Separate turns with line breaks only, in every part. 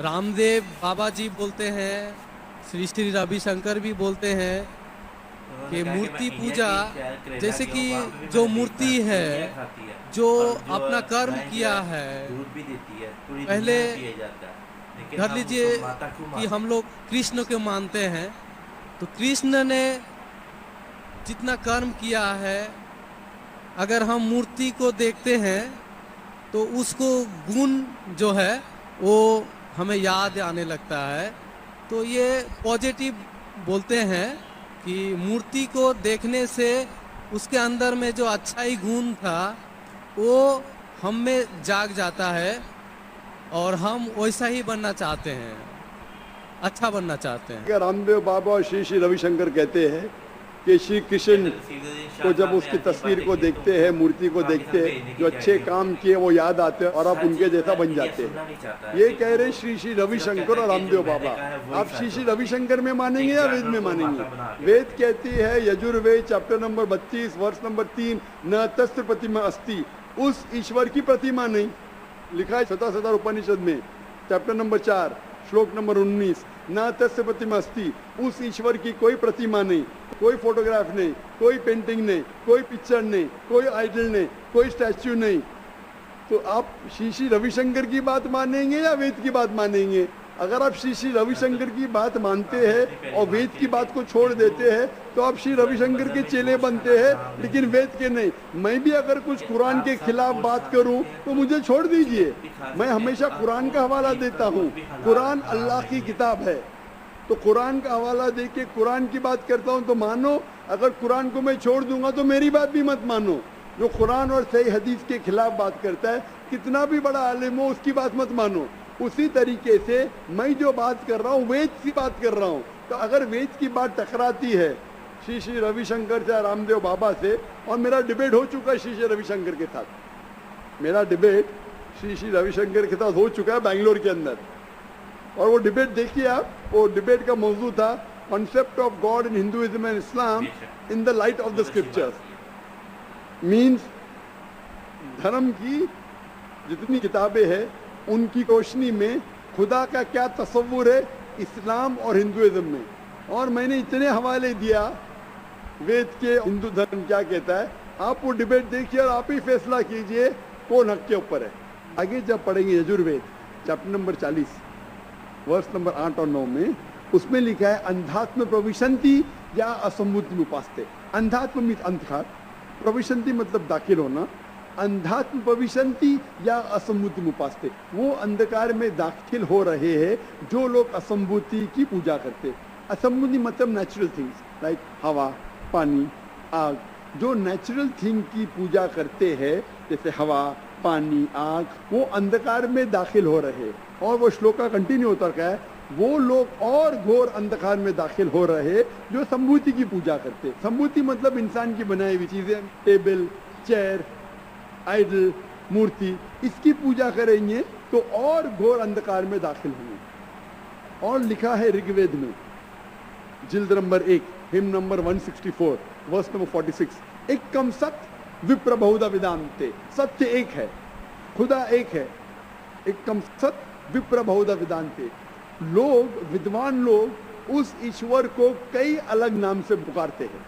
रामदेव बाबा जी बोलते हैं, श्री श्री रविशंकर भी बोलते हैं
उन्होंने
कि
कहा कि मैं
मूर्ति
इंडिया
पूजा,
की शहर केरला
जैसे
गया
कि
हूँ, वहाँ पे भी
जो
मैंने देखा
मूर्ति है,
मुर्गियाँ खाती है।
जो
और जो
अपना कर्म
भैंस जो
किया
है
है,
दूध भी देती है, पूरी दुनिया
पहले
में पिया जाता है, लेकिन
धर
हम उसको
लीजिए
माता क्यों
कि
मानते
हम
हैं?
लोग कृष्ण को मानते हैं, तो कृष्ण ने जितना कर्म किया है, अगर हम मूर्ति को देखते हैं तो उसको गुण जो है वो हमें याद आने लगता है। तो ये पॉजिटिव बोलते हैं कि मूर्ति को देखने से उसके अंदर में जो अच्छाई गुण था वो हम में जाग जाता है और हम वैसा ही बनना चाहते हैं, अच्छा बनना चाहते हैं।
रामदेव बाबा और श्री श्री रविशंकर कहते हैं कि श्री कृष्ण को जब उसकी तस्वीर को देखते हैं, मूर्ति को देखते हैं, जो अच्छे काम किए वो याद आते हैं और आप उनके जैसा बन जाते हैं। ये कह रहे श्री श्री रविशंकर और रामदेव बाबा। आप श्री श्री रविशंकर में मानेंगे या वेद में मानेंगे? वेद कहती है, यजुर्वेद चैप्टर नंबर 32 वर्ष नंबर 3, न तस्य प्रतिमा अस्ति, उस ईश्वर की प्रतिमा नहीं। लिखा है शतशतर उपनिषद में चैप्टर नंबर 4 श्लोक नंबर 19, न तस्य प्रतिमा अस्ति, उस ईश्वर की कोई प्रतिमा नहीं, कोई फोटोग्राफ नहीं, कोई पेंटिंग नहीं, कोई पिक्चर नहीं, कोई आइडल नहीं, कोई स्टैच्यू नहीं। तो आप श्री श्री रविशंकर की बात मानेंगे या वेद की बात मानेंगे? अगर आप श्री श्री रविशंकर की बात मानते हैं और वेद की बात को छोड़ देते हैं तो आप श्री रविशंकर के चेले बनते हैं, लेकिन वेद के नहीं। मैं भी अगर कुछ कुरान के खिलाफ बात करूं तो मुझे छोड़ दीजिए। मैं हमेशा कुरान का हवाला देता हूं। कुरान अल्लाह की किताब है, तो कुरान का हवाला दे के कुरान की बात करता हूं तो मानो। अगर कुरान को मैं छोड़ दूंगा तो मेरी बात भी मत मानो। जो कुरान और सही हदीस के खिलाफ बात करता है, कितना भी बड़ा आलिम हो, उसकी बात मत मानो। उसी तरीके से मैं जो बात कर रहा हूँ वेद की बात कर रहा हूँ। तो अगर वेद की बात टकराती है श्री श्री रविशंकर से, रामदेव बाबा से, और मेरा डिबेट हो चुका है श्री श्री रविशंकर के साथ, मेरा डिबेट श्री श्री रविशंकर के साथ हो चुका है बेंगलोर के अंदर। और वो डिबेट देखिए आप, वो डिबेट का मौजूद था concept of God in Hinduism and Islam in the light of the scriptures. Means धर्म की जितनी किताबें हैं उनकी रोशनी में खुदा का क्या तस्वुर है इस्लाम और हिंदुइज्म में। और मैंने इतने हवाले दिया वेद के, हिंदू धर्म क्या कहता है। आप वो डिबेट देखिए और आप ही फैसला कीजिए कौन हक के ऊपर है। आगे जब पढ़ेंगे यजुर्वेद चैप्टर नंबर 40 वर्ष नंबर 8 और 9 में, उसमें लिखा है अंधात्म प्रविशंति या असंभूति उपासते। अंधात्म मीन्स अंधकार, प्रविशंति मतलब दाखिल होना। अंधात्म प्रविशंति या असंभूति उपासते, वो अंधकार में दाखिल हो रहे हैं जो लोग असंभूति की पूजा करते। असंभूति मतलब नेचुरल थिंग्स लाइक हवा, पानी, आग। जो नेचुरल थिंग की पूजा करते हैं जैसे हवा, पानी, आग, वो अंधकार में दाखिल हो रहे हैं। और वो श्लोक का कंटिन्यू होता है, वो लोग और घोर अंधकार में दाखिल हो रहे जो संभूति की पूजा करते। संभूति मतलब इंसान की बनाई हुई चीजें, टेबल, चेयर, आइडल, मूर्ति, इसकी पूजा करेंगे तो और घोर अंधकार में दाखिल होंगे। और लिखा है ऋग्वेद में जिल्द number 1 hymn number 164 verse number 46, एकम सत्य विप्र बहुधा वेदांते। सत्य एक है, खुदा एक है। एकम सत्य विप्र बहुधा वेदांते। लोग, विद्वान लोग उस ईश्वर को कई अलग नाम से पुकारते हैं।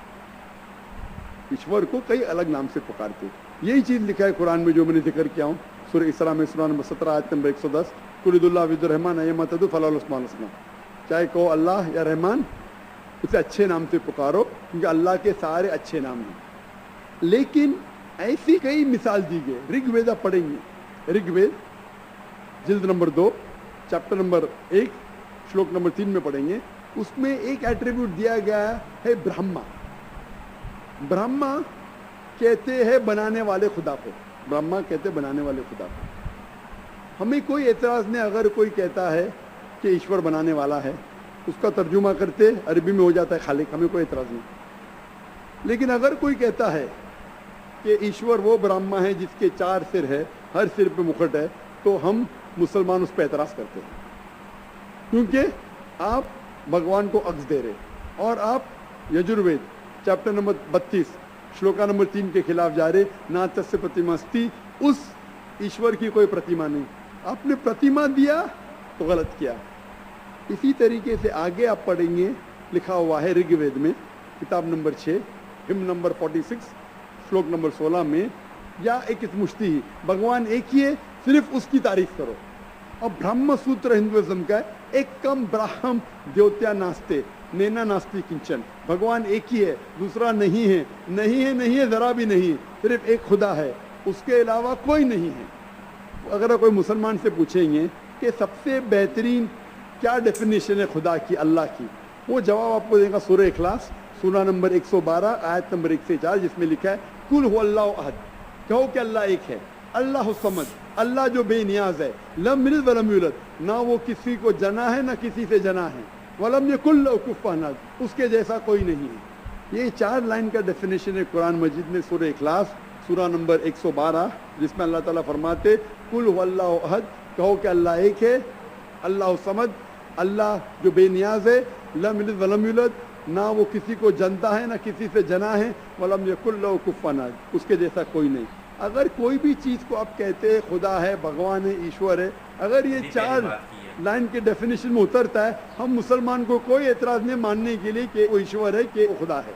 ईश्वर को कई अलग नाम से पुकारते हैं। यही चीज लिखा है कुरान में जो मैंने जिक्र किया हूँ, सूरह इसरा में सूरह नंबर 17 आयत नंबर 110, कुलिदुल्लाह विदुर्रहमान अयमतदु फलाल उस्मान उस्मान। चाहे कहो अल्लाह या रहमान, उसे अच्छे नाम से पुकारो क्योंकि अल्लाह के सारे अच्छे नाम हैं। लेकिन ऐसी कई मिसाल दी गई। ऋग्वेद आप पढ़ेंगे, ऋग्वेद जिल्द नंबर 2 चैप्टर नंबर 1 श्लोक नंबर 3 में पढ़ेंगे। उसमें एक एट्रीब्यूट दिया गया है ब्रह्मा। ब्रह्मा कहते हैं बनाने वाले खुदा को, ब्रह्मा कहते हैं बनाने वाले खुदा को। हमें कोई एतराज नहीं अगर कोई कहता है कि ईश्वर बनाने वाला है, उसका तर्जुमा करते अरबी में हो जाता है खालिक, हमें कोई एतराज नहीं। लेकिन अगर कोई कहता है कि ईश्वर वो ब्रह्मा है जिसके 4 सिर है, हर सिर पे मुकुट है, तो हम मुसलमान उस पर एतराज करते हैं, क्योंकि आप भगवान को अक्स दे रहे और आप Yajurveda chapter number 32 shloka number 3 के खिलाफ जा रहे। ना तस्य प्रतिमा अस्ति, उस ईश्वर की कोई प्रतिमा नहीं। आपने प्रतिमा दिया तो गलत किया। इसी तरीके से आगे आप पढ़ेंगे, लिखा हुआ है ऋग्वेद में किताब नंबर 6 हिम नंबर 46 श्लोक नंबर 16 में, या एक मुश्ती ही भगवान एक ही है, सिर्फ उसकी तारीफ करो। और ब्रह्म सूत्र हिंदुइज्म का है, एक कम ब्राह्म देवत्या नास्ते नैना नास्ति किंचन, भगवान एक ही है, दूसरा नहीं है, नहीं है, नहीं है, जरा भी नहीं, सिर्फ एक खुदा है, उसके अलावा कोई नहीं है। अगर कोई मुसलमान से पूछेंगे कि सबसे बेहतरीन क्या डेफिनेशन है खुदा की, अल्लाह की, वो जवाब आपको देगा सूरह इखलास सूरा नंबर 112 आयत नंबर 1 से 4, जिसमें लिखा है कुल हुवल्लाहु अहद, कहो कि अल्लाह एक है, अल्लाह समद, अल्लाह जो बेनियाज है, लम यलिद वलम यूलद, ना वो किसी को जना है ना किसी से जना है, वलम यकुल लहू कुफुवन अहद, उसके जैसा कोई नहीं है। ये 4 लाइन का डेफिनेशन है कुरान मजीद में सूरह इखलास सूरा नंबर 112, जिसमें अल्लाह ताला फरमाते कुल हुवल्लाहु अहद, कहो कि अल्लाह एक है, अल्लाह समद, अल्लाह जो बेनियाज है, लम यलिद वलम यूलद, ना वो किसी को जनता है ना किसी से जना है, वलम यकुल लहू कुफुवन अहद, उसके जैसा कोई नहीं। अगर कोई भी चीज़ को आप कहते हैं खुदा है, भगवान है, ईश्वर है, अगर ये 4 लाइन के डेफिनेशन में उतरता है, हम मुसलमान को कोई एतराज़ नहीं मानने के लिए कि वो ईश्वर है, कि वो खुदा है।